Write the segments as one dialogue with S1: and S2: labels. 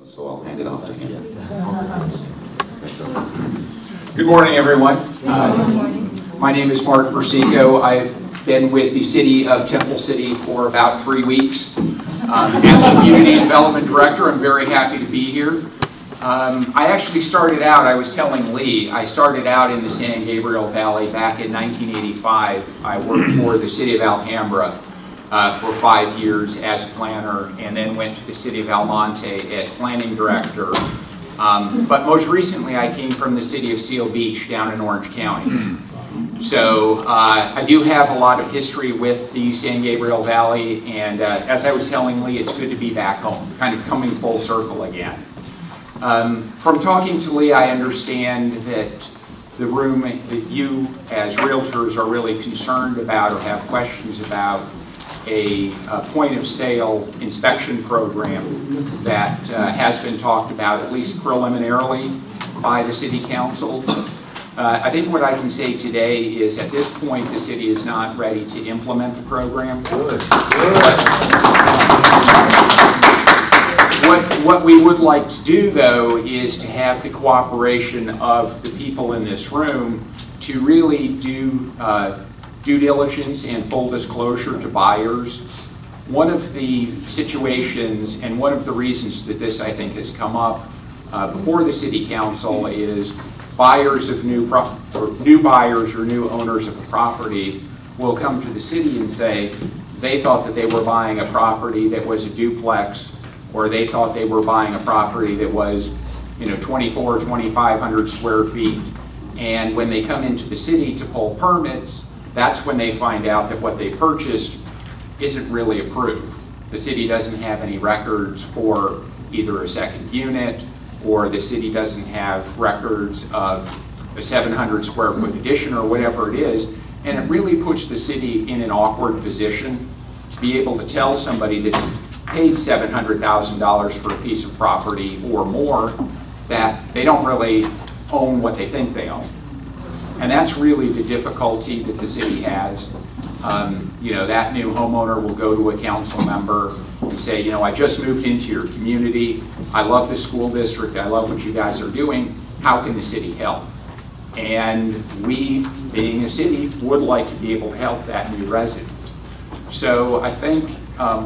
S1: So I'll hand it off to him. Good morning, everyone. My name is Mark Persico. I've been with the City of Temple City for about 3 weeks. As Community Development Director, I'm very happy to be here. I actually started out, I was telling Lee, I started out in the San Gabriel Valley back in 1985. I worked for the City of Alhambra for 5 years as planner, and then went to the City of Almonte as planning director. But most recently I came from the City of Seal Beach down in Orange County. So I do have a lot of history with the San Gabriel Valley, and as I was telling Lee, it's good to be back home, kind of coming full circle again. From talking to Lee, I understand that the room that you as realtors are really concerned about or have questions about a point of sale inspection program that has been talked about, at least preliminarily, by the City Council. I think what I can say today is at this point the city is not ready to implement the program. What we would like to do, though, is to have the cooperation of the people in this room to really do due diligence and full disclosure to buyers. One of the situations and one of the reasons that this, I think, has come up before the City Council is buyers of new buyers or new owners of a property will come to the city and say they thought that they were buying a property that was a duplex, or they thought they were buying a property that was, 2,400, 2,500 square feet. And when they come into the city to pull permits, that's when they find out that what they purchased isn't really approved. The city doesn't have any records for either a second unit, or the city doesn't have records of a 700 square foot addition or whatever it is. And it really puts the city in an awkward position to be able to tell somebody that's paid $700,000 for a piece of property or more that they don't really own what they think they own. And that's really the difficulty that the city has. That new homeowner will go to a council member and say, I just moved into your community. I love the school district. I love what you guys are doing. How can the city help? And we, being a city, would like to be able to help that new resident. So I think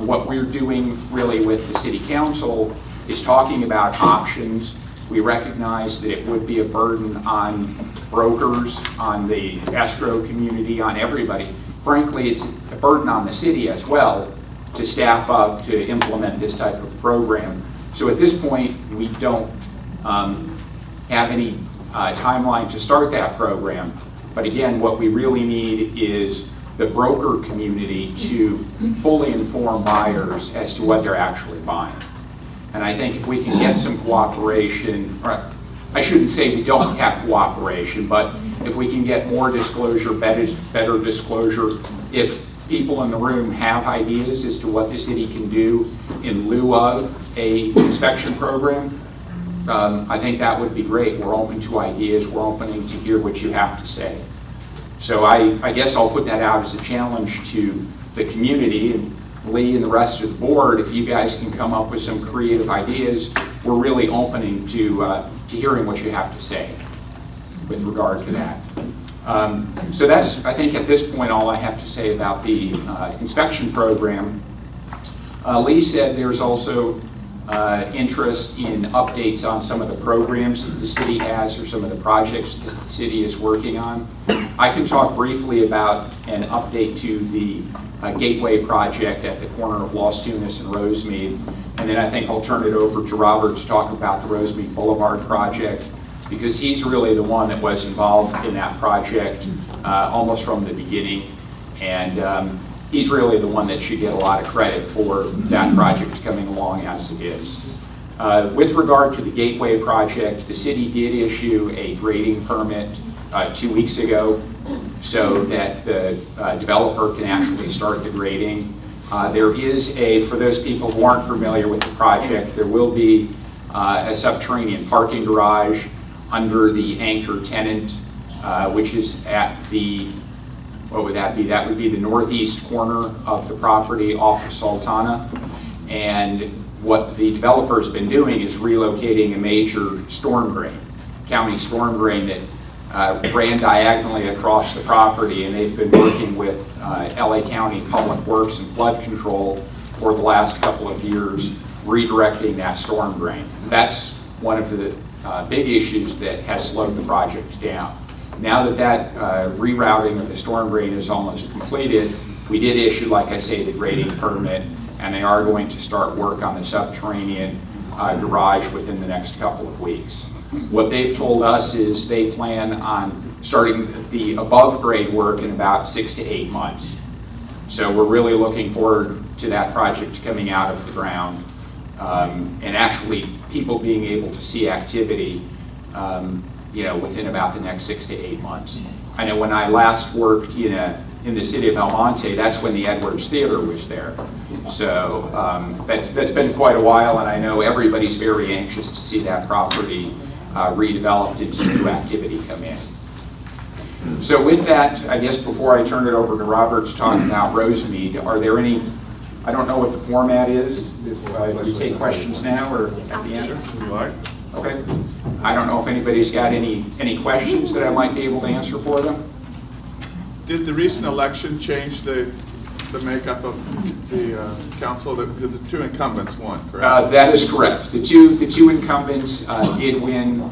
S1: what we're doing really with the City Council is talking about options. We recognize that it would be a burden on brokers, on the escrow community, on everybody. Frankly, it's a burden on the city as well to staff up to implement this type of program. So at this point, we don't have any timeline to start that program. But again, what we really need is the broker community to fully inform buyers as to what they're actually buying. And I think if we can get some cooperation, or I shouldn't say we don't have cooperation, but if we can get more disclosure, better disclosure, if people in the room have ideas as to what the city can do in lieu of a inspection program, I think that would be great. We're open to ideas. We're open to hear what you have to say. So I guess I'll put that out as a challenge to the community, and Lee and the rest of the board. If you guys can come up with some creative ideas, we're really opening to hearing what you have to say with regard to that. So that's, I think, at this point, all I have to say about the inspection program. Lee said there's also interest in updates on some of the programs that the city has or some of the projects that the city is working on. I can talk briefly about an update to the Gateway project at the corner of Los Tunas and Rosemead, and then I think I'll turn it over to Robert to talk about the Rosemead Boulevard project, because he's really the one that was involved in that project almost from the beginning, and he's really the one that should get a lot of credit for that project coming along as it is. With regard to the Gateway project, the city did issue a grading permit 2 weeks ago so that the developer can actually start the grading. There is for those people who aren't familiar with the project, there will be a subterranean parking garage under the anchor tenant, which is at the, what would that be? That would be the northeast corner of the property off of Sultana. And what the developer's been doing is relocating a major storm drain, county storm drain that ran diagonally across the property, and they've been working with LA County Public Works and Flood Control for the last couple of years, redirecting that storm drain. That's one of the big issues that has slowed the project down. Now that rerouting of the storm drain is almost completed, we did issue, like I say, the grading permit, and they are going to start work on the subterranean garage within the next couple of weeks. What they've told us is they plan on starting the above grade work in about 6 to 8 months. So we're really looking forward to that project coming out of the ground, and actually people being able to see activity within about the next 6 to 8 months. I know when I last worked in the city of El Monte, that's when the Edwards Theater was there. So that's been quite a while, and I know everybody's very anxious to see that property redeveloped and some new activity come in. So with that, I guess before I turn it over to Robert to talk about Rosemead, are there any, I don't know what the format is, if we take questions now or at the end? Okay. I don't know if anybody's got any questions that I might be able to answer for them.
S2: Did the recent election change the makeup of the council? The two incumbents won, correct?
S1: That is correct. The two incumbents did win.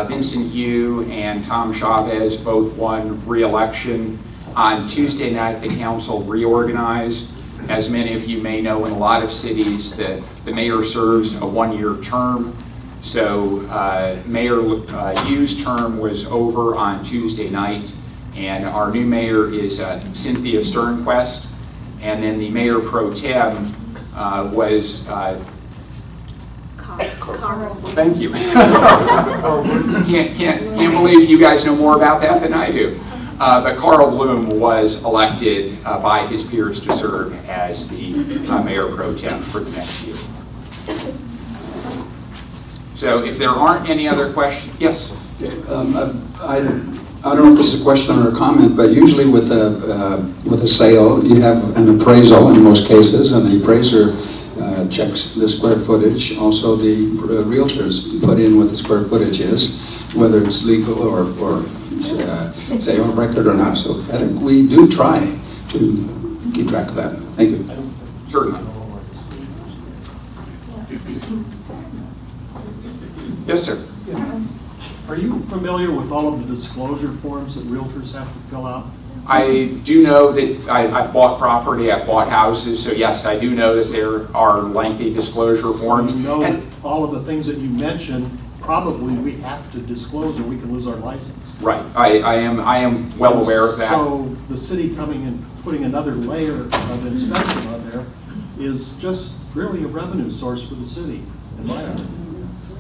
S1: Vincent Yu and Tom Chavez both won re-election. On Tuesday night, the council reorganized. As many of you may know, in a lot of cities, the mayor serves a one-year term. So Mayor Yu's term was over on Tuesday night, and our new mayor is Cynthia Sternquist, and then the mayor pro tem was
S3: Carl.
S1: Thank you. can't believe you guys know more about that than I do. But Carl Bloom was elected by his peers to serve as the mayor pro tem for the next year. So if there aren't any other questions, yes?
S4: I don't know if this is a question or a comment, but usually with a sale, you have an appraisal in most cases, and the appraiser checks the square footage. Also, the realtors put in what the square footage is, whether it's legal or say on record or not. So I think we do try to keep track of that. Thank you.
S1: Certainly. Yes, sir.
S5: Yeah. Are you familiar with all of the disclosure forms that realtors have to fill out?
S1: I do know that I've bought property, I've bought houses, so yes, I do know that there are lengthy disclosure forms.
S5: You know that all of the things that you mentioned, probably we have to disclose or we can lose our license.
S1: Right, I am well aware of that.
S5: So the city coming and putting another layer of inspection on there is just really a revenue source for the city, in my opinion.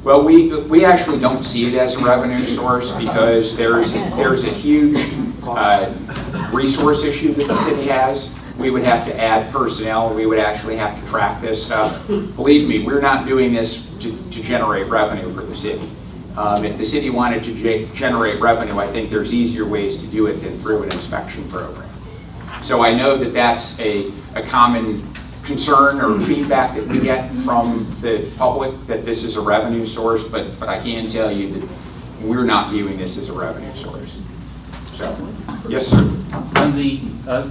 S1: Well, we actually don't see it as a revenue source because there's a huge resource issue that the city has. We would have to add personnel. We would actually have to track this stuff. Believe me, we're not doing this to generate revenue for the city. If the city wanted to generate revenue, I think there's easier ways to do it than through an inspection program. So I know that that's a common concern or feedback that we get from the public, that this is a revenue source, but I can tell you that we're not viewing this as a revenue source. So, yes, sir.
S6: And the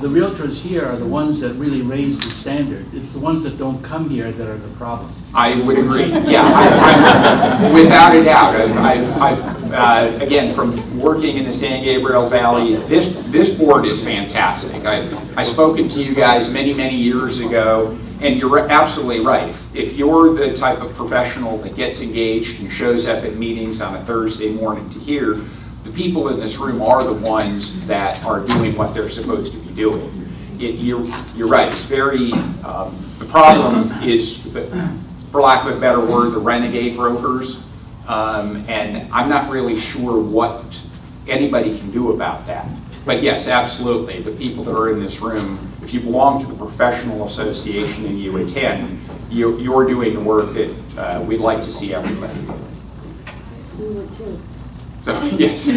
S6: realtors here are the ones that really raise the standard. It's the ones that don't come here that are the problem.
S1: I would agree. Yeah, without a doubt. I've again, from working in the San Gabriel Valley, this board is fantastic. I've spoken to you guys many years ago, and you're absolutely right. If you're the type of professional that gets engaged and shows up at meetings on a Thursday morning to hear, the people in this room are the ones that are doing what they're supposed to be doing. You're right. It's very. The problem is, for lack of a better word, the renegade brokers, and I'm not really sure what anybody can do about that. But yes, absolutely, the people that are in this room, if you belong to the professional association and you attend, you're doing the work that we'd like to see everybody do.
S3: We would too.
S1: So, yes.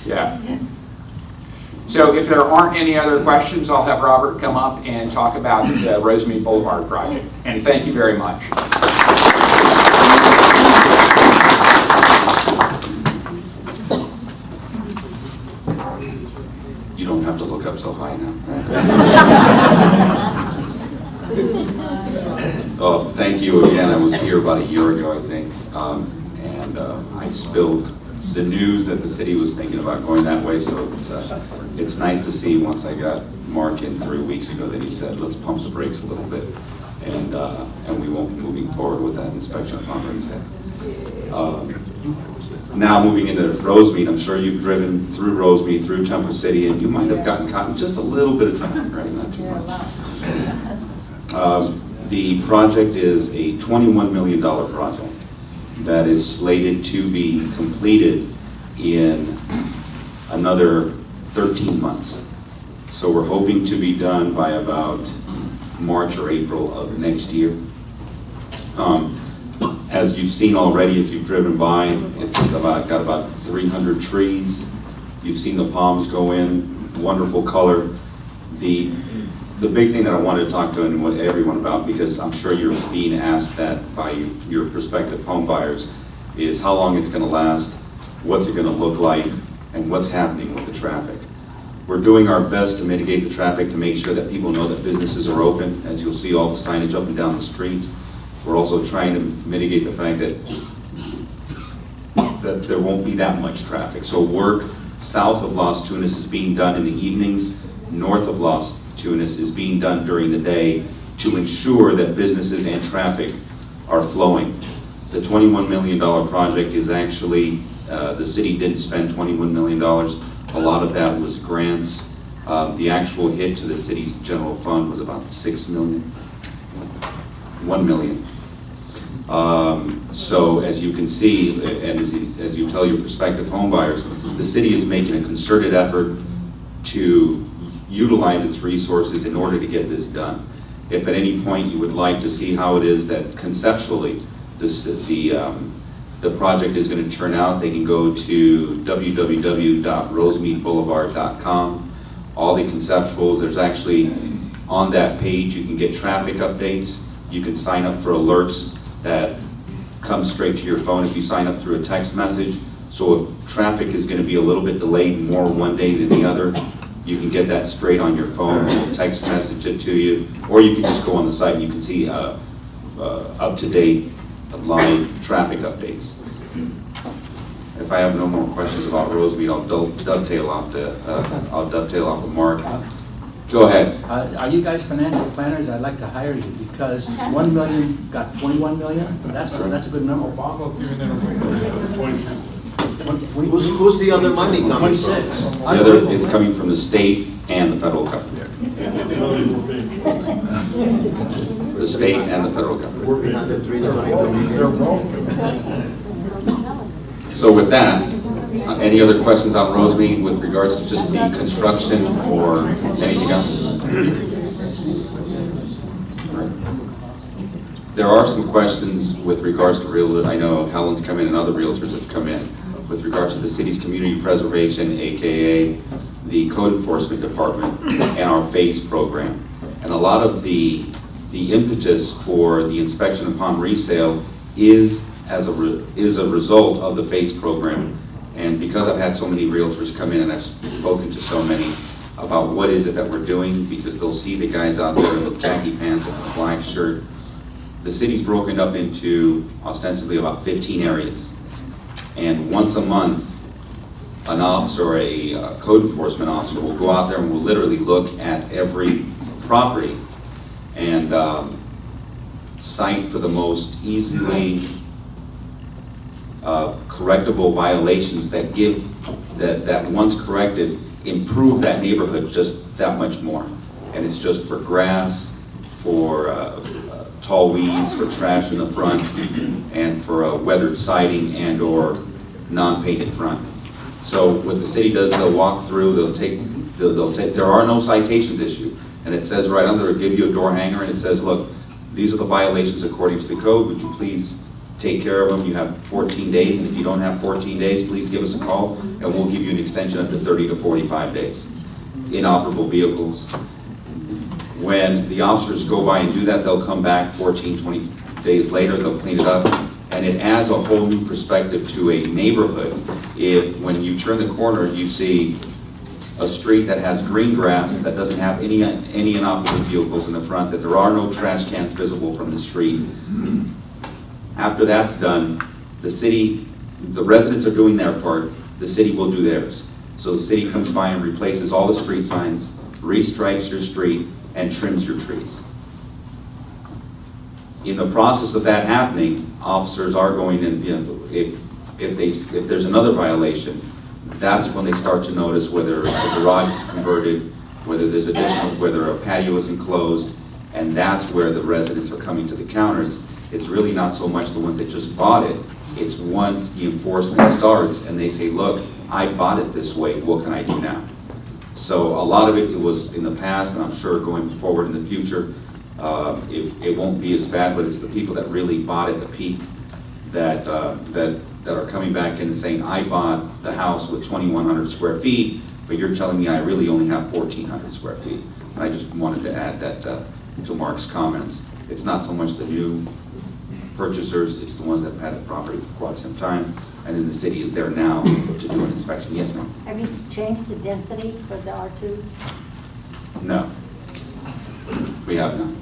S1: Yeah. So if there aren't any other questions, I'll have Robert come up and talk about the Rosemead Boulevard project. And thank you very much.
S3: You don't have to look up so high now. Thank you again. I was here about a year ago, I think, and I spilled the news that the city was thinking about going that way. So it's nice to see, once I got Mark in 3 weeks ago, that he said, let's pump the brakes a little bit, and we won't be moving forward with that inspection upon resale. Now moving into Rosemead, I'm sure you've driven through Rosemead, through Temple City, and you might have gotten caught in just a little bit of traffic, right? Not too much. The project is a $21 million project that is slated to be completed in another 13 months. So we're hoping to be done by about March or April of next year. As you've seen already, if you've driven by, it's got about 300 trees. You've seen the palms go in, wonderful color. The big thing that I wanted to talk to everyone about, because I'm sure you're being asked that by your prospective home buyers, is how long it's going to last, what's it going to look like, and what's happening with the traffic. We're doing our best to mitigate the traffic to make sure that people know that businesses are open. As you'll see all the signage up and down the street. We're also trying to mitigate the fact that there won't be that much traffic. So work south of Las Tunas is being done in the evenings, north of Las Tunas is being done during the day to ensure that businesses and traffic are flowing. The $21 million project is actually, the city didn't spend $21 million. A lot of that was grants. The actual hit to the city's general fund was about $6 million. $1 million. So as you can see, and as you tell your prospective home buyers, the city is making a concerted effort to utilize its resources in order to get this done. If at any point you would like to see how it is that conceptually the project is going to turn out, they can go to www.rosemeadboulevard.com. All the conceptuals, there's actually on that page you can get traffic updates. You can sign up for alerts that come straight to your phone if you sign up through a text message. So if traffic is going to be a little bit delayed more one day than the other, you can get that straight on your phone. We'll text message it to you, or you can just go on the site and you can see up-to-date live traffic updates. If I have no more questions about Rosemead, I'll dovetail off of Mark. Go ahead.
S6: Are you guys financial planners? I'd like to hire you, because 1 million got 21 million. That's a good number.
S7: Who's the other money coming from?
S6: 26.
S3: The other is coming from the state and the federal government. The state and the federal government. So with that, any other questions on Rosemead with regards to just the construction or anything else? There are some questions with regards to I know Helen's come in and other realtors have come in with regards to the city's community preservation, aka the code enforcement department, and our phase program. And a lot of the impetus for the inspection upon resale is a result of the phase program. And because I've had so many realtors come in and I've spoken to so many about what is it that we're doing, because they'll see the guys out there with khaki pants and a black shirt. The city's broken up into ostensibly about 15 areas. And once a month, an officer or a code enforcement officer will go out there and will literally look at every property and cite for the most easily correctable violations that that once corrected, improve that neighborhood just that much more. And it's just for grass, for tall weeds, for trash in the front, and for weathered siding and or non-painted front. So what the city does, they'll walk through, they'll take, there are no citations issued. And it says right under, it'll give you a door hanger and it says, look, these are the violations according to the code, would you please take care of them? You have 14 days, and if you don't have 14 days, please give us a call, and we'll give you an extension up to 30 to 45 days. inoperable vehicles. When the officers go by and do that, they'll come back 14, 20 days later, they'll clean it up, and it adds a whole new perspective to a neighborhood. If when you turn the corner, you see a street that has green grass, that doesn't have any inoperable vehicles in the front, that there are no trash cans visible from the street. After that's done, the residents are doing their part, the city will do theirs. So the city comes by and replaces all the street signs, restripes your street, and trims your trees. In the process of that happening, officers are going in, if there's another violation, that's when they start to notice whether a garage is converted, whether there's whether a patio is enclosed, and that's where the residents are coming to the counter. It's really not so much the ones that just bought it, it's once the enforcement starts and they say, look, I bought it this way, what can I do now? So a lot of it was in the past, and I'm sure going forward in the future, it won't be as bad, but it's the people that really bought at the peak that are coming back in and saying, I bought the house with 2,100 square feet, but you're telling me I really only have 1,400 square feet. And I just wanted to add that to Mark's comments. It's not so much the new purchasers, it's the ones that have had the property for quite some time, and then the city is there now to do an inspection. Yes, ma'am?
S8: Have you changed the density for the R2s?
S3: No, we have not.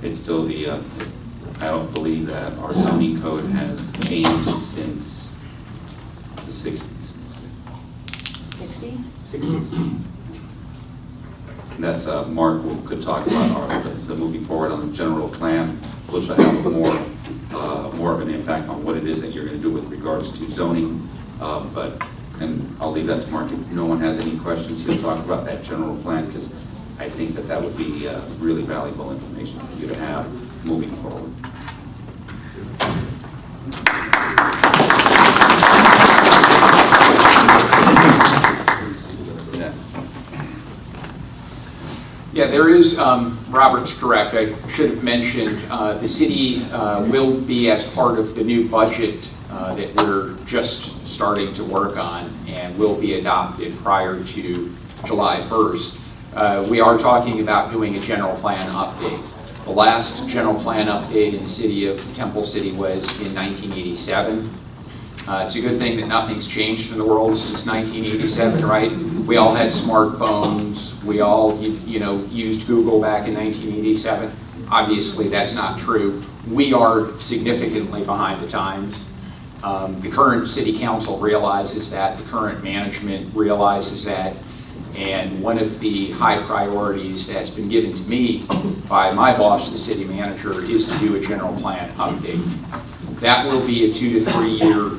S3: It's still I don't believe that our zoning code has changed since the 60s.
S8: 60s?
S3: And that's, Mark could talk about the moving forward on the general plan, which will have more of an impact on what it is that you're going to do with regards to zoning. And I'll leave that to Mark. If no one has any questions, he'll talk about that general plan, because I think that would be really valuable information for you to have moving forward.
S1: Yeah, there is, Robert's correct, I should have mentioned, the city will be, as part of the new budget that we're just starting to work on and will be adopted prior to July 1st. We are talking about doing a general plan update. The last general plan update in the city of Temple City was in 1987. It's a good thing that nothing's changed in the world since 1987, right? We all had smartphones. We all, used Google back in 1987. Obviously, that's not true. We are significantly behind the times. The current city council realizes that. The current management realizes that. And one of the high priorities that's been given to me by my boss, the city manager, is to do a general plan update. That will be a 2 to 3 year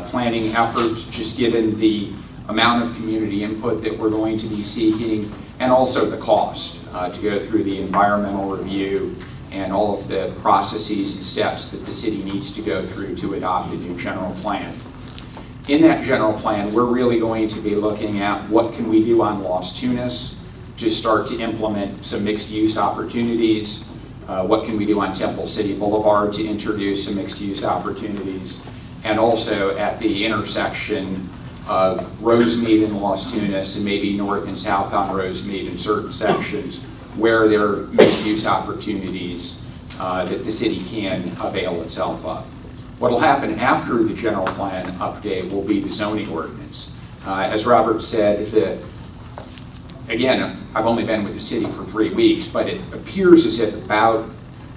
S1: planning effort, just given the amount of community input that we're going to be seeking, and also the cost to go through the environmental review and all of the processes and steps that the city needs to go through to adopt a new general plan. In that general plan, we're really going to be looking at what can we do on Los Tunas to start to implement some mixed-use opportunities. What can we do on Temple City Boulevard to introduce some mixed-use opportunities, and also at the intersection of Rosemead and Los Tunas, and maybe north and south on Rosemead in certain sections where there are mixed-use opportunities that the city can avail itself of. What will happen after the general plan update will be the zoning ordinance. As Robert said, again, I've only been with the city for 3 weeks, but it appears as if about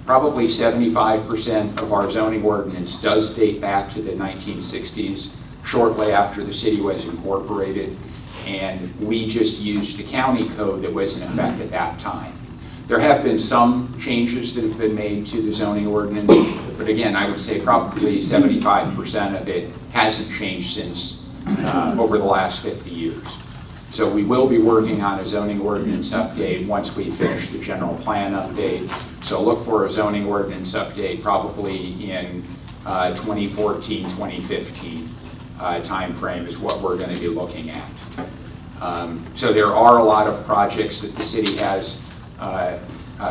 S1: probably 75% of our zoning ordinance does date back to the 1960s, shortly after the city was incorporated, and we just used the county code that was in effect at that time. There have been some changes that have been made to the zoning ordinance, but again, I would say probably 75% of it hasn't changed since over the last 50 years. So we will be working on a zoning ordinance update once we finish the general plan update. So look for a zoning ordinance update probably in 2014, 2015 timeframe is what we're going to be looking at. So there are a lot of projects that the city has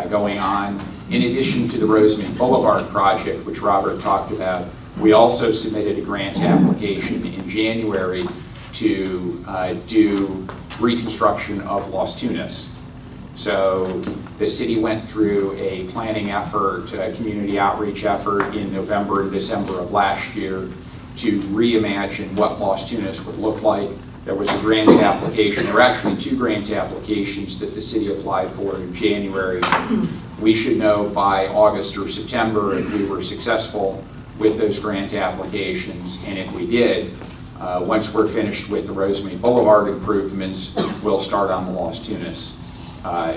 S1: going on. In addition to the Rosemead Boulevard project, which Robert talked about, we also submitted a grant application in January to do reconstruction of Las Tunas. So the city went through a planning effort, a community outreach effort in November and December of last year to reimagine what Las Tunas would look like. There was a grant application. There were actually 2 grant applications that the city applied for in January. We should know by August or September if we were successful with those grant applications, and if we did, once we're finished with the Rosemary Boulevard improvements, we'll start on the Las Tunas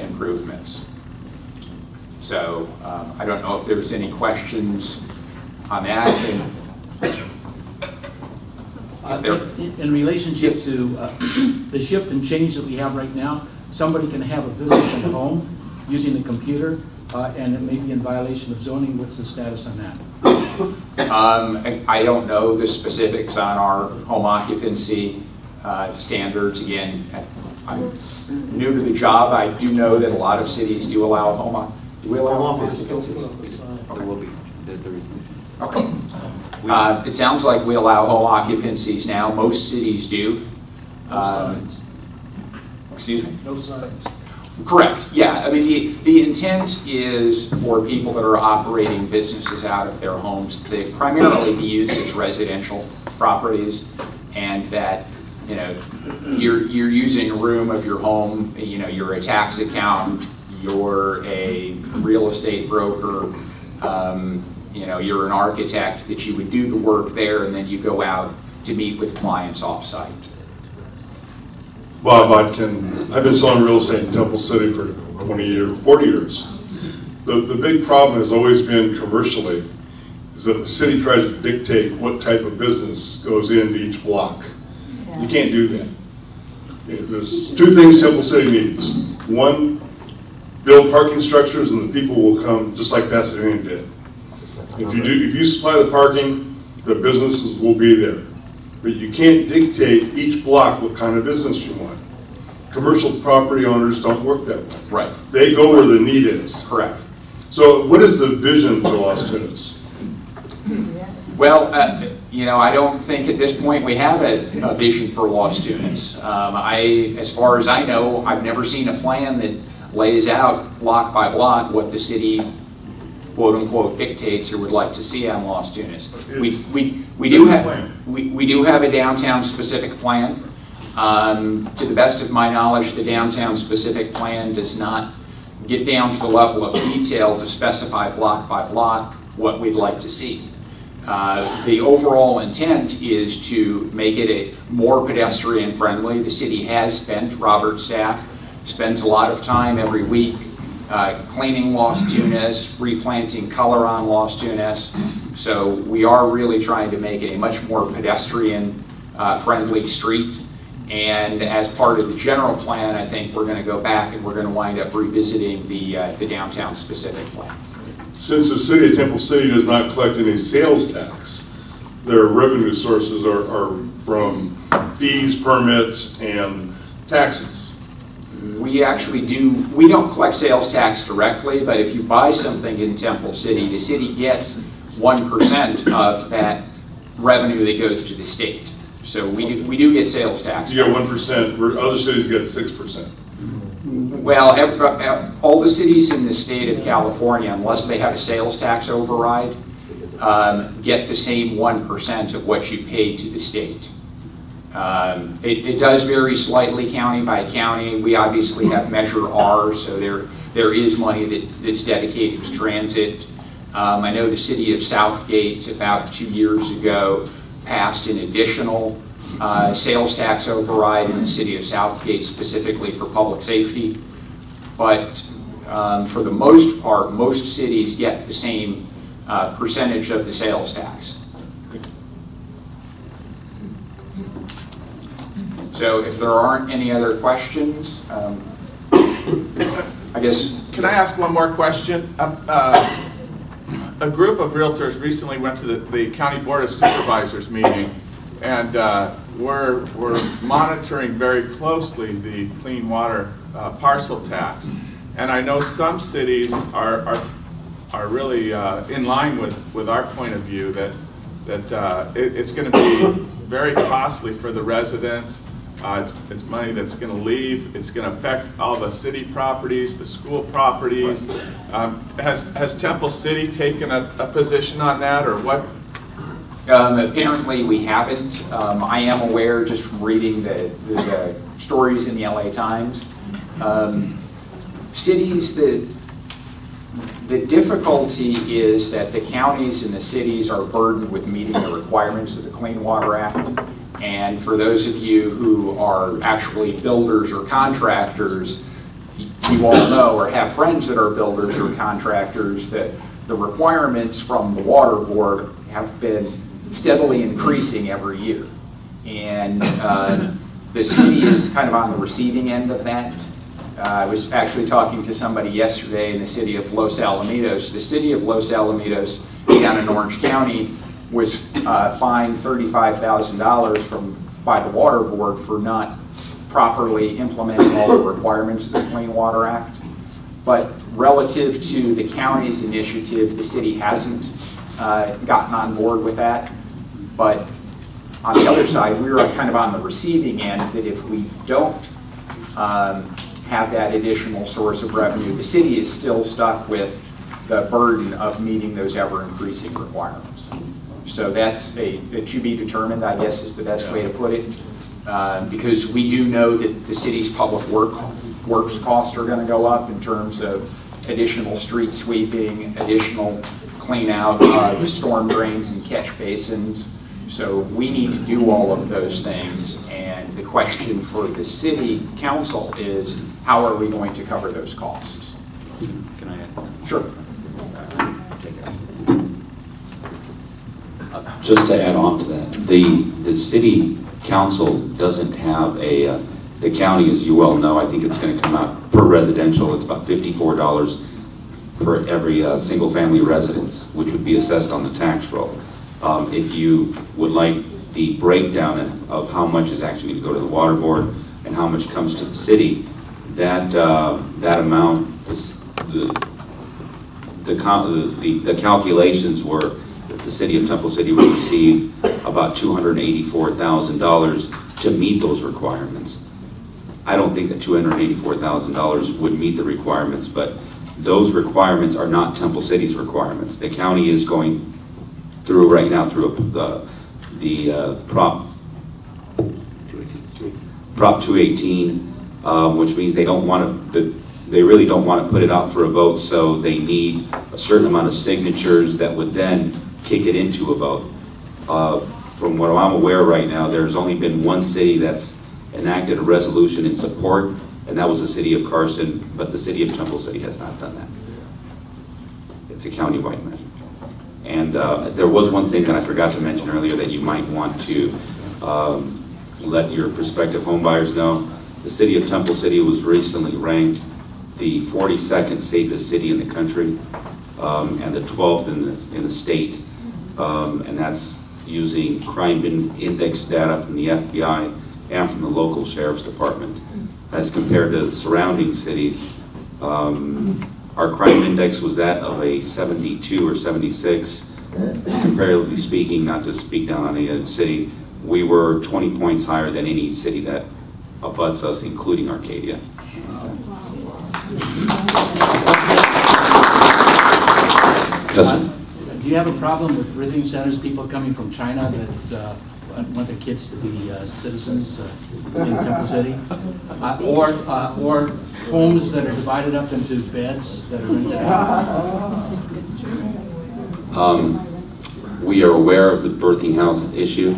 S1: improvements. So I don't know if there's any questions on that.
S6: In relationship to the shift and change that we have right now, somebody can have a business at home using the computer, and it may be in violation of zoning. What's the status on that?
S1: I don't know the specifics on our home occupancy standards. Again, I'm new to the job. I do know that a lot of cities do allow home occupancies. Okay. It sounds like we allow home occupancies now. Most cities do.
S5: No signs.
S1: Excuse me?
S5: No signs.
S1: Correct, yeah. I mean, the intent is for people that are operating businesses out of their homes to primarily be used as residential properties, and that, you know, you're using a room of your home, you know, you're a tax accountant, you're a real estate broker, you know, you're an architect, that you would do the work there and then you go out to meet with clients off-site.
S9: Bob Botkin, I've been selling real estate in Temple City for 20 years, 40 years. The big problem has always been commercially, is that the city tries to dictate what type of business goes into each block.
S8: Yeah.
S9: You can't do that. There's 2 things Temple City needs. 1, build parking structures and the people will come just like Pasadena did. If you supply the parking, the businesses will be there. But you can't dictate each block what kind of business you want. Commercial property owners don't work that way.
S1: Right.
S9: They go where the need is.
S1: Correct.
S9: So what is the vision for Las Tunas?
S1: Well, you know, I don't think at this point we have a vision for Las Tunas. As far as I know, I've never seen a plan that lays out block by block what the city, quote unquote, dictates or would like to see on Las Tunas. We do have a downtown specific plan. To the best of my knowledge, the downtown specific plan does not get down to the level of detail to specify block by block what we'd like to see. The overall intent is to make it a more pedestrian friendly. The city has spent, Robert's staff spends a lot of time every week cleaning Las Tunas, replanting color on Las Tunas. So we are really trying to make it a much more pedestrian friendly street. And as part of the general plan, I think we're going to go back and we're going to wind up revisiting the downtown specific plan.
S9: Since the city of Temple City does not collect any sales tax, their revenue sources are from fees, permits, and taxes.
S1: We actually do, we don't collect sales tax directly, but if you buy something in Temple City, the city gets 1% of that revenue that goes to the state. So we do get sales tax.
S9: You get 1%, where other cities get 6%.
S1: Well, all the cities in the state of California, unless they have a sales tax override, get the same 1% of what you pay to the state. It does vary slightly county by county. We obviously have Measure R, so there is money that's dedicated to transit. I know the city of Southgate about 2 years ago passed an additional sales tax override in the city of Southgate specifically for public safety. But for the most part, most cities get the same percentage of the sales tax. So if there aren't any other questions, I guess.
S2: Can I ask one more question? A group of realtors recently went to the County Board of Supervisors meeting, and we're monitoring very closely the clean water parcel tax. And I know some cities are really in line with our point of view that it's going to be very costly for the residents. It's money that's going to leave. It's going to affect all the city properties, the school properties. Has Temple City taken a position on that, or what?
S1: Apparently we haven't. I am aware, just from reading the stories in the LA Times, cities, the difficulty is that the counties and the cities are burdened with meeting the requirements of the Clean Water Act. And for those of you who are actually builders or contractors, you all know or have friends that are builders or contractors that the requirements from the Water Board have been steadily increasing every year. And the city is kind of on the receiving end of that. I was actually talking to somebody yesterday in the city of Los Alamitos. The city of Los Alamitos down in Orange County was fined $35,000 by the Water Board for not properly implementing all the requirements of the Clean Water Act. But relative to the county's initiative, the city hasn't gotten on board with that. But on the other side, we're kind of on the receiving end that if we don't have that additional source of revenue, the city is still stuck with the burden of meeting those ever-increasing requirements. So that's a to be determined, I guess, is the best way to put it, because we do know that the city's public works costs are going to go up in terms of additional street sweeping, additional clean out the storm drains and catch basins. So we need to do all of those things, and the question for the city council is, how are we going to cover those costs?
S3: Can I add?
S1: Sure.
S3: Just to add on to that, the city council doesn't have a, the county, as you well know, I think it's going to come out per residential, it's about $54 per every single family residence, which would be assessed on the tax roll. If you would like the breakdown of how much is actually going to go to the Water Board and how much comes to the city, that amount, the calculations were that the city of Temple City would receive about $284,000 to meet those requirements. I don't think that $284,000 would meet the requirements, but those requirements are not Temple City's requirements. The county is going through right now through the Prop 218, which means they don't want to. They really don't want to put it out for a vote, so they need a certain amount of signatures that would then kick it into a vote. From what I'm aware right now, there's only been one city that's enacted a resolution in support, and that was the city of Carson, but the city of Temple City has not done that. It's a countywide measure. And there was one thing that I forgot to mention earlier that you might want to let your prospective home buyers know. The city of Temple City was recently ranked the 42nd safest city in the country and the 12th in the state. And that's using crime index data from the FBI and from the local sheriff's department. As compared to the surrounding cities, our crime index was that of a 72 or 76. Comparatively speaking, not to speak down on any other city, we were 20 points higher than any city that abuts us, including Arcadia. Yes, sir.
S6: Do you have a problem with birthing centers, people coming from China that want their kids to be citizens in Temple City? Or homes that are divided up into beds that are rented out?
S3: We are aware of the birthing house issue.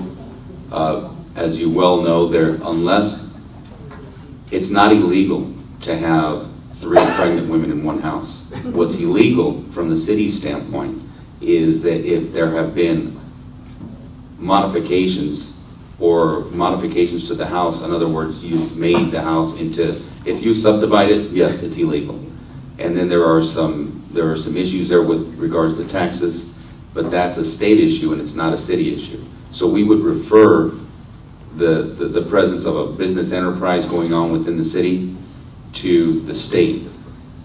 S3: As you well know, unless it's not illegal to have 3 pregnant women in one house. What's illegal from the city's standpoint is that if there have been modifications to the house, in other words, you've made the house into, if you subdivide it, yes, it's illegal. And then there are some issues there with regards to taxes, but that's a state issue and it's not a city issue. So we would refer the presence of a business enterprise going on within the city to the state.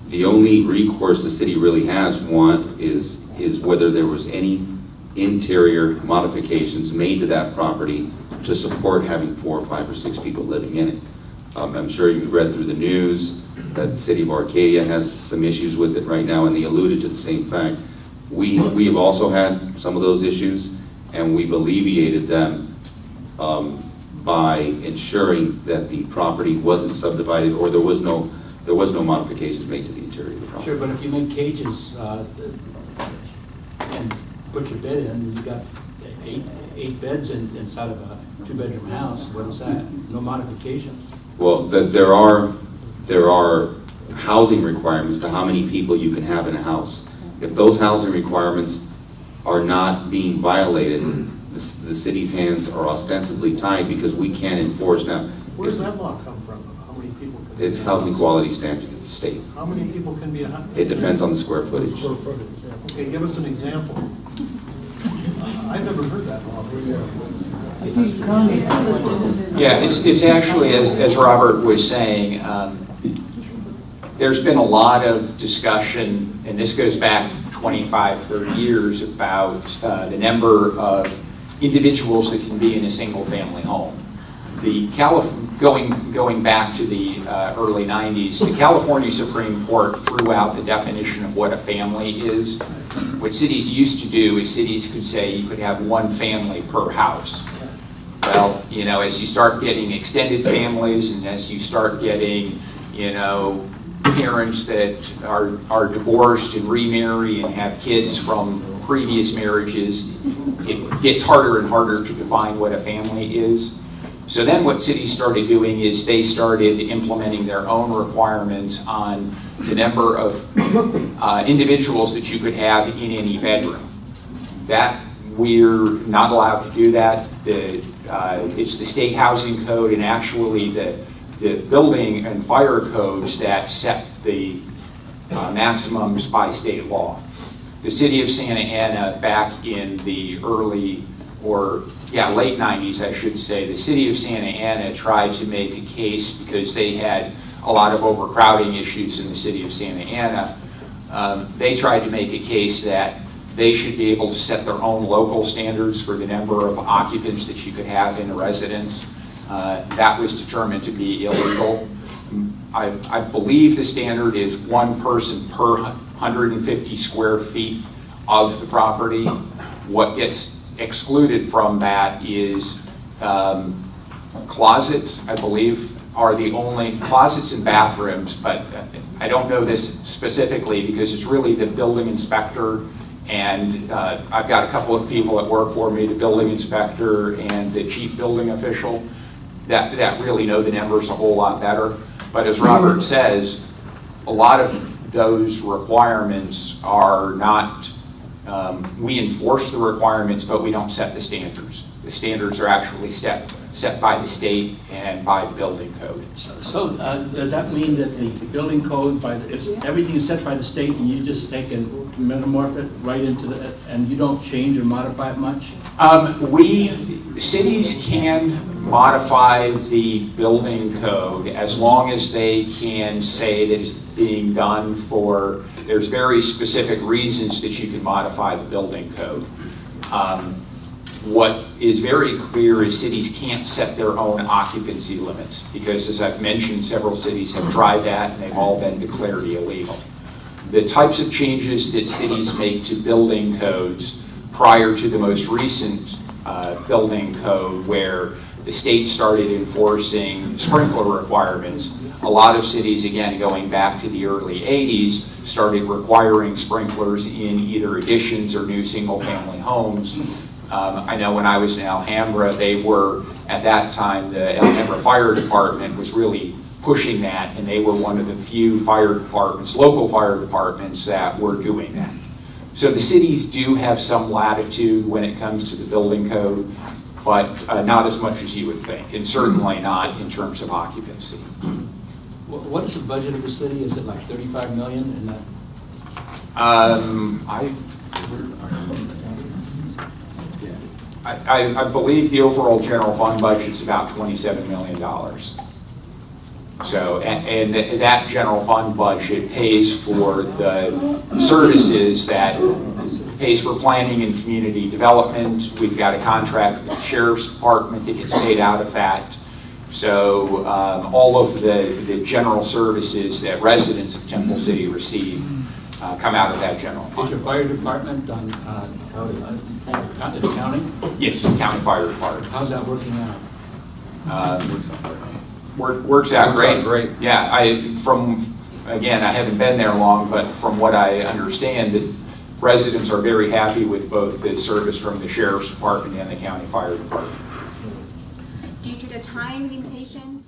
S3: The only recourse the city really has, one, is whether there was any interior modifications made to that property to support having 4, 5, or 6 people living in it. I'm sure you've read through the news that the city of Arcadia has some issues with it right now, and they alluded to the same fact. We have also had some of those issues, and we've alleviated them by ensuring that the property wasn't subdivided, or there was no modifications made to the interior of the property.
S6: Sure, but if you make cages and put your bed in, you've got eight beds inside of a 2-bedroom house. What is that? No modifications.
S3: Well, there are housing requirements to how many people you can have in a house. If those housing requirements are not being violated, the city's hands are ostensibly tied because we can't enforce now.
S5: Where does that law come from? How many people can be
S3: It's
S5: in a
S3: housing
S5: house?
S3: quality standards at the state.
S5: How many people can be in a house?
S3: It depends on the square footage.
S5: Okay, give us an example. I've never heard that law before.
S1: Yeah, it's actually, as Robert was saying, there's been a lot of discussion, and this goes back 25, 30 years, about the number of individuals that can be in a single-family home. Going back to the early 90s, the California Supreme Court threw out the definition of what a family is. What cities used to do is cities could say you could have 1 family per house. Well, you know, as you start getting extended families, and as you start getting, you know, parents that are divorced and remarry and have kids from previous marriages, it gets harder and harder to define what a family is. So then what cities started doing is they started implementing their own requirements on the number of individuals that you could have in any bedroom. That we're not allowed to do that. It's the state housing code, and actually the building and fire codes that set the maximums by state law. The city of Santa Ana, back in the late 90s, I should say, the city of Santa Ana tried to make a case because they had a lot of overcrowding issues in the city of Santa Ana. They tried to make a case that they should be able to set their own local standards for the number of occupants that you could have in a residence. That was determined to be illegal. I believe the standard is 1 person per 150 square feet of the property. What gets excluded from that is closets, I believe, are the only closets and bathrooms, but I don't know this specifically because it's really the building inspector, and I've got a couple of people that work for me, the building inspector and the chief building official, that really know the numbers a whole lot better. But as Robert says, a lot of those requirements are not, we enforce the requirements, but we don't set the standards. The standards are actually set by the state and by the building code.
S6: So does that mean that the building code, everything is set by the state, and you just take and metamorph it right into the, and you don't change or modify it much?
S1: Cities can modify the building code as long as they can say that it's being done for, there's very specific reasons that you can modify the building code. What is very clear is cities can't set their own occupancy limits because, as I've mentioned, several cities have tried that and they've all been declared illegal. The types of changes that cities make to building codes prior to the most recent building code, where the state started enforcing sprinkler requirements, a lot of cities, again going back to the early 80s, started requiring sprinklers in either additions or new single-family homes. I know when I was in Alhambra, they were, at that time, the Alhambra Fire Department was really pushing that, and they were one of the few fire departments, local fire departments, that were doing that. So the cities do have some latitude when it comes to the building code, but not as much as you would think, and certainly not in terms of occupancy.
S6: What is the budget of the city? Is it like 35 million? In that?
S1: I believe the overall general fund budget is about $27 million. So, and that general fund budget pays for the services that pays for planning and community development. We've got a contract with the Sheriff's Department that gets paid out of that. So all of the general services that residents of Temple City receive come out of that general
S6: Is
S1: fund.
S6: your fire department on county?
S1: Yes, county fire department.
S6: How's that working out?
S1: Works out great. Yeah, again, I haven't been there long, but from what I understand, that residents are very happy with both the service from the Sheriff's Department and the County Fire Department.
S10: Due to the time limitation,